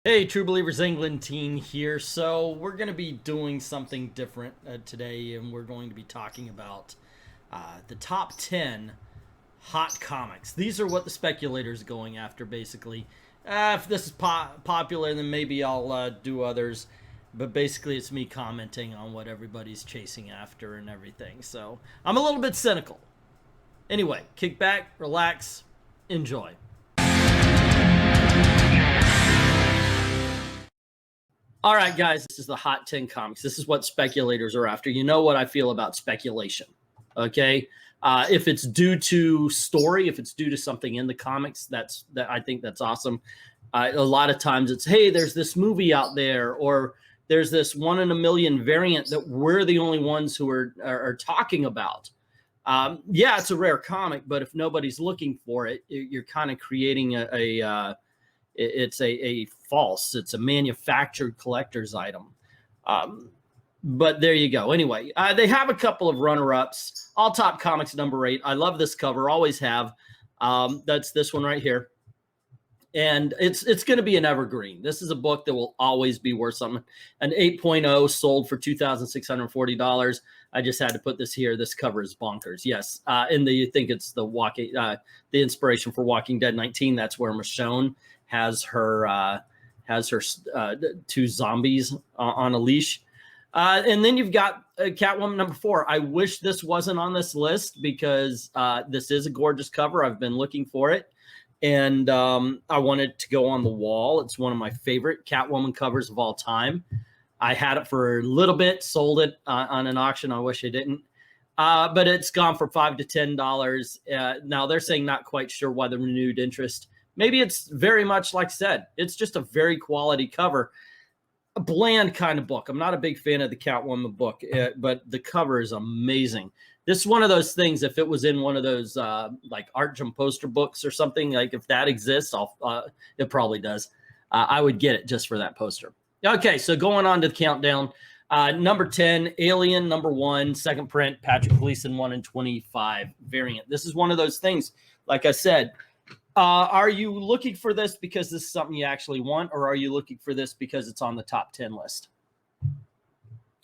Hey, True Believers England team here. So we're going to be doing something different today, and we're going to be talking about the top 10 hot comics. These are what the Speculator's going after, basically. If this is popular, then maybe I'll do others. But basically, it's me commenting on what everybody's chasing after and everything. So I'm a little bit cynical. Anyway, kick back, relax, enjoy. All right, guys, this is the Hot 10 Comics. This is what speculators are after. You know what I feel about speculation, okay? If it's due to story, if it's due to something in the comics, I think that's awesome. A lot of times it's, hey, there's this movie out there, or there's this 1 in a million variant that we're the only ones who are talking about. Yeah, it's a rare comic, but if nobody's looking for it, you're kind of creating it's a false, it's a manufactured collector's item. But there you go. Anyway, they have a couple of runner-ups. All Top Comics #8. I love this cover, always have. That's this one right here. And it's going to be an evergreen. This is a book that will always be worth something. An 8.0 sold for $2,640. I just had to put this here. This cover is bonkers. Yes. And you think it's the inspiration for Walking Dead 19. That's where Michonne has her two zombies on a leash. And then you've got Catwoman #4. I wish this wasn't on this list because this is a gorgeous cover. I've been looking for it. And I wanted to go on the wall. It's one of my favorite Catwoman covers of all time. I had it for a little bit, sold it on an auction. I wish I didn't. But it's gone for $5 to $10. Now, they're saying not quite sure why the renewed interest. Maybe it's very much like I said. It's just a very quality cover. A bland kind of book. I'm not a big fan of the Catwoman book, but the cover is amazing. This is one of those things, if it was in one of those like Art Jam poster books or something, like if that exists, it probably does. I would get it just for that poster. Okay, so going on to the countdown. Number 10, Alien #1, second print, Patrick Gleason 1 in 25 variant. This is one of those things, like I said, are you looking for this because this is something you actually want, or are you looking for this because it's on the top 10 list?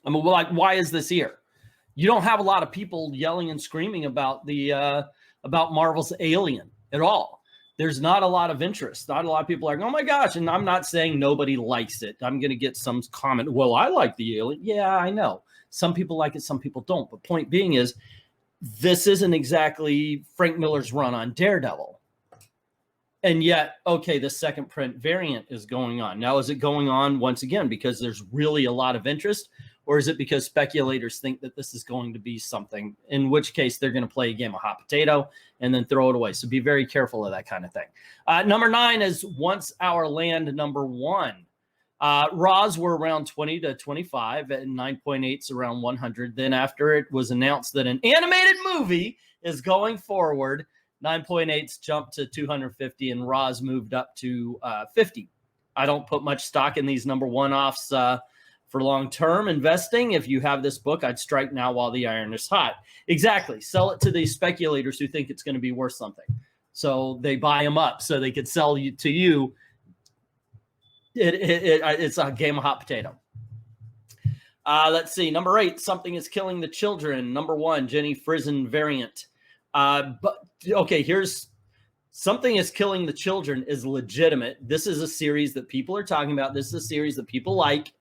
I mean, like, why is this here? You don't have a lot of people yelling and screaming about about Marvel's Alien at all. There's not a lot of interest. Not a lot of people are like, oh my gosh. And I'm not saying nobody likes it. I'm going to get some comment. Well, I like the Alien. Yeah, I know. Some people like it. Some people don't. But point being is, this isn't exactly Frank Miller's run on Daredevil. And yet, okay, the second print variant is going on. Now, is it going on once again because there's really a lot of interest? Or is it because speculators think that this is going to be something, in which case they're going to play a game of hot potato and then throw it away? So be very careful of that kind of thing. Number 9 is Once Our Land #1. Raws were around 20 to 25 and 9.8s around 100. Then after it was announced that an animated movie is going forward, 9.8s jumped to 250 and Raws moved up to 50. I don't put much stock in these #1 offs for long-term investing. If you have this book, I'd strike now while the iron is hot. Exactly. Sell it to these speculators who think it's going to be worth something. So they buy them up so they could sell you to you. It's a game of hot potato. Let's see. Number 8, Something is Killing the Children. #1, Jenny Frison variant. But okay, here's Something is Killing the Children is legitimate. This is a series that people are talking about. This is a series that people like.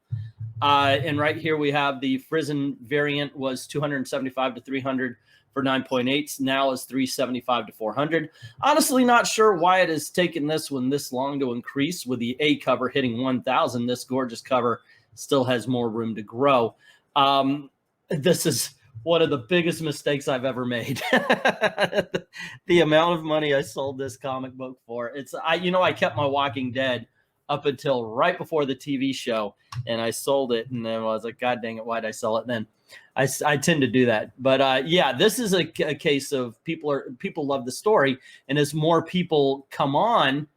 And right here we have the Frison variant was 275 to 300 for 9.8s. Now is 375 to 400. Honestly, not sure why it has taken this one this long to increase. With the A cover hitting 1,000, this gorgeous cover still has more room to grow. This is one of the biggest mistakes I've ever made. The amount of money I sold this comic book for. I kept my Walking Dead up until right before the TV show, and I sold it, and then I was like, God dang it, why'd I sell it then? I tend to do that. But yeah, this is a case of people love the story, and as more people come on,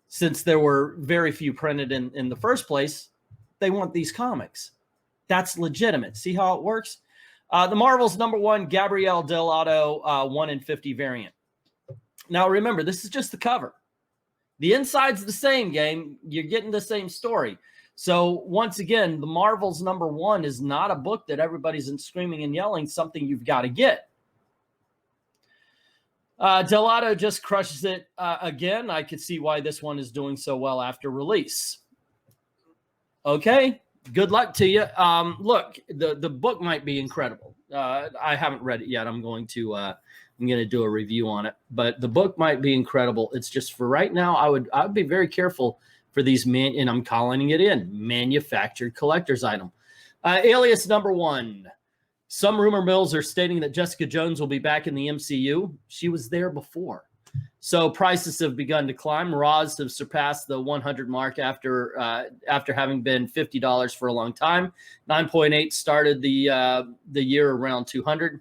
since there were very few printed in the first place, they want these comics. That's legitimate. See how it works? The Marvels #1, Gabrielle Dell'Otto 1 in 50 variant. Now remember, this is just the cover. The inside's the same, game. You're getting the same story. So once again, the Marvels #1 is not a book that everybody's screaming and yelling, something you've got to get. Delato just crushes it again. I could see why this one is doing so well after release. Okay, good luck to you. Look, the book might be incredible. I haven't read it yet. I'm going to do a review on it, but the book might be incredible. It's just for right now, I would be very careful for these and I'm calling it in manufactured collector's item. Alias #1. Some rumor mills are stating that Jessica Jones will be back in the MCU. She was there before. So prices have begun to climb. Raws have surpassed the 100 mark after having been $50 for a long time. 9.8 started the year around 200.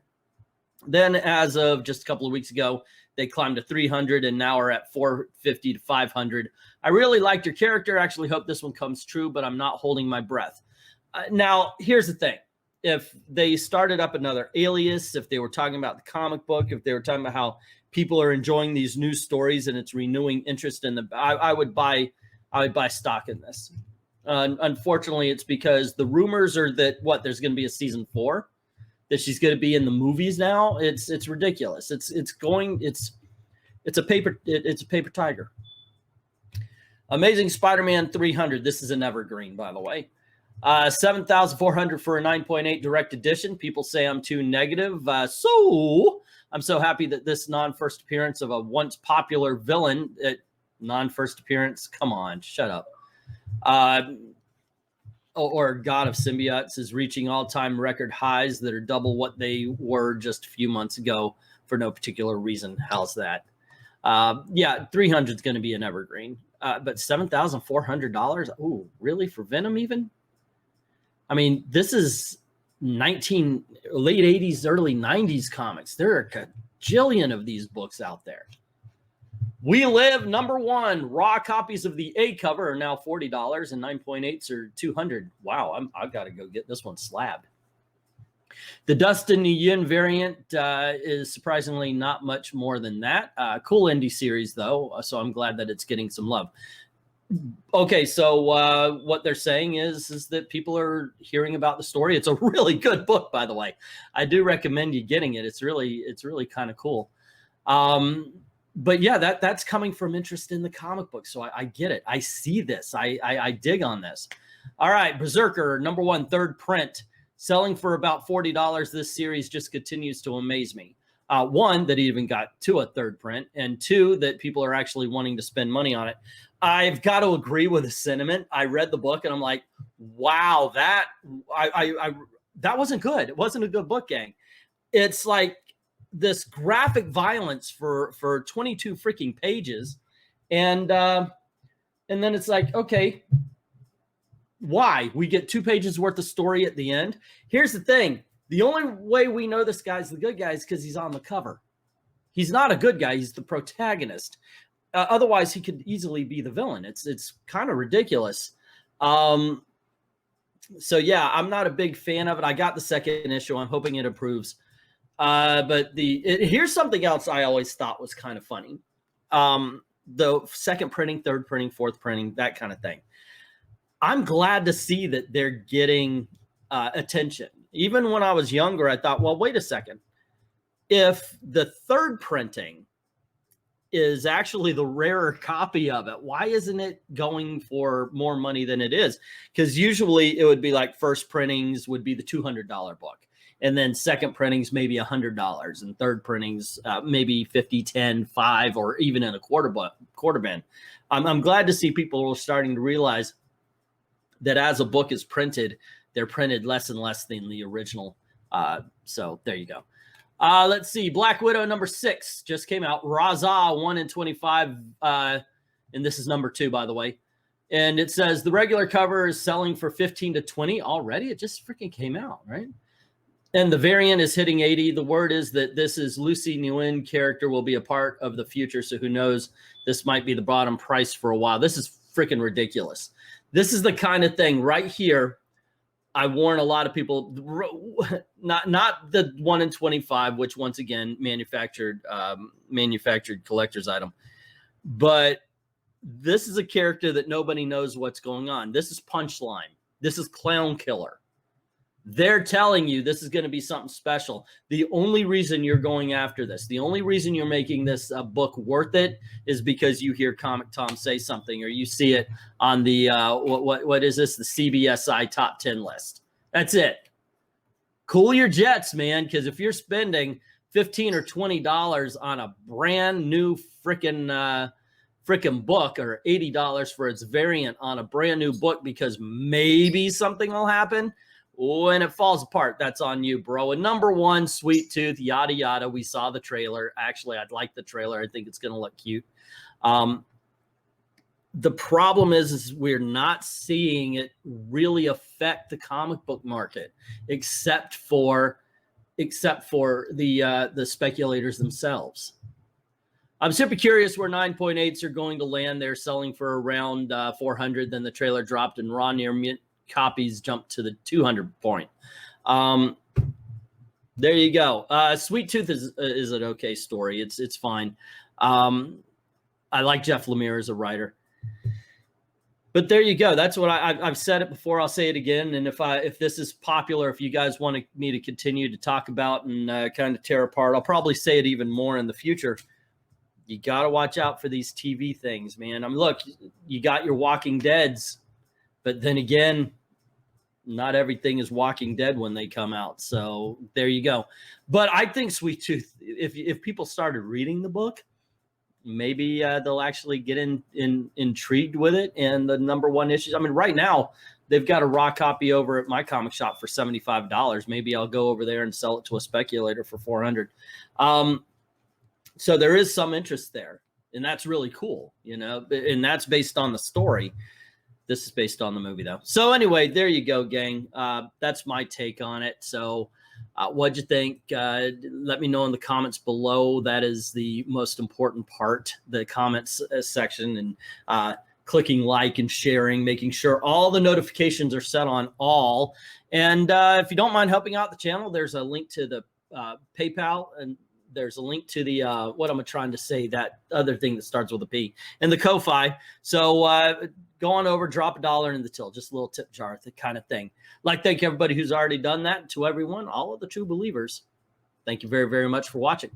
Then as of just a couple of weeks ago, they climbed to 300 and now are at 450 to 500. I really liked her character. Actually hope this one comes true, but I'm not holding my breath. Now, here's the thing. If they started up another Alias, if they were talking about the comic book, if they were talking about how people are enjoying these new stories and it's renewing interest in the, I would buy stock in this. Unfortunately, it's because the rumors are that there's going to be a season 4, that she's going to be in the movies now. It's ridiculous. It's a paper tiger. Amazing Spider-Man 300. This is an evergreen, by the way. 7,400 for a 9.8 direct edition. People say I'm too negative. So I'm so happy that this non-first appearance of a once popular villain, non-first appearance, come on, shut up. Or God of Symbiotes is reaching all-time record highs that are double what they were just a few months ago for no particular reason. How's that? Yeah, 300 is going to be an evergreen. But $7,400? Ooh, really? For Venom even? I mean, this is late 80s, early 90s comics. There are a gajillion of these books out there. We Live #1. Raw copies of the A cover are now $40 and 9.8s are $200. Wow, I've got to go get this one slabbed. The Dustin Nguyen variant is surprisingly not much more than that. Cool indie series, though, so I'm glad that it's getting some love. Okay, so what they're saying is that people are hearing about the story. It's a really good book, by the way. I do recommend you getting it. It's really kind of cool. But yeah, that's coming from interest in the comic book. So I get it. I see this. I dig on this. All right, Berserker #1 third print, selling for about $40. This series just continues to amaze me. One, that he even got to a third print, and two, that people are actually wanting to spend money on it. I've got to agree with the sentiment. I read the book and I'm like, wow, that wasn't good. It wasn't a good book, gang. It's like this graphic violence for 22 freaking pages. And then it's like, okay, why? We get 2 pages worth of story at the end. Here's the thing. The only way we know this guy's the good guy is because he's on the cover. He's not a good guy. He's the protagonist. Otherwise, he could easily be the villain. It's kind of ridiculous. So, yeah, I'm not a big fan of it. I got the second issue. I'm hoping it improves. But here's something else I always thought was kind of funny. The second printing, third printing, fourth printing, that kind of thing. I'm glad to see that they're getting attention. Even when I was younger, I thought, well, wait a second. If the third printing is actually the rarer copy of it, why isn't it going for more money than it is? Because usually it would be like first printings would be the $200 book. And then second printings, maybe $100, and third printings, maybe 50, 10, 5, or even in a quarter bin. I'm glad to see people are starting to realize that as a book is printed, they're printed less and less than the original. So there you go. Let's see. Black Widow #6 just came out. Raza 1 in 25. And this is #2, by the way. And it says the regular cover is selling for 15 to 20 already. It just freaking came out, right? And the variant is hitting 80. The word is that this is Lucy Nguyen character will be a part of the future. So who knows? This might be the bottom price for a while. This is freaking ridiculous. This is the kind of thing right here. I warn a lot of people, not the 1 in 25, which once again, manufactured collector's item, but This is a character that nobody knows what's going on. This is Punchline. This is Clown Killer. They're telling you this is going to be something special. The only reason you're going after this, the only reason you're making this book worth it is because you hear Comic Tom say something, or you see it on the, what is this? The CBSI top 10 list. That's it. Cool your jets, man. Because if you're spending $15 or $20 on a brand new freaking book, or $80 for its variant on a brand new book because maybe something will happen, when it falls apart, that's on you, bro. And number one, Sweet Tooth, yada, yada. We saw the trailer. Actually, I'd like the trailer. I think it's going to look cute. The problem is we're not seeing it really affect the comic book market, except for the speculators themselves. I'm super curious where 9.8s are going to land. They're selling for around 400. Then the trailer dropped, and raw near mint copies jumped to the 200 point. There you go. Sweet Tooth is an okay story. It's fine. I like Jeff Lemire as a writer. But there you go. That's what I've said it before. I'll say it again. And if this is popular, if you guys want me to continue to talk about and kind of tear apart, I'll probably say it even more in the future. You got to watch out for these TV things, man. Look, you got your Walking Deads, but then again, not everything is Walking Dead when they come out. So there you go. But I think Sweet Tooth, if people started reading the book, maybe they'll actually get intrigued with it. And the #1 issues, I mean, right now they've got a raw copy over at my comic shop for $75. Maybe I'll go over there and sell it to a speculator for $400. So there is some interest there, and that's really cool, you know, and that's based on the story. This is based on the movie, though. So anyway, there you go, gang. That's my take on it. So what'd you think? Let me know in the comments below. That is the most important part, the comments section, and clicking like and sharing, making sure all the notifications are set on all. And if you don't mind helping out the channel, there's a link to the PayPal, and there's a link to the, what am I trying to say, that other thing that starts with a P, and the Ko-Fi. So go on over, drop $1 in the till, just a little tip jar, the kind of thing. Like, thank everybody who's already done that. To everyone, all of the true believers, thank you very, very much for watching.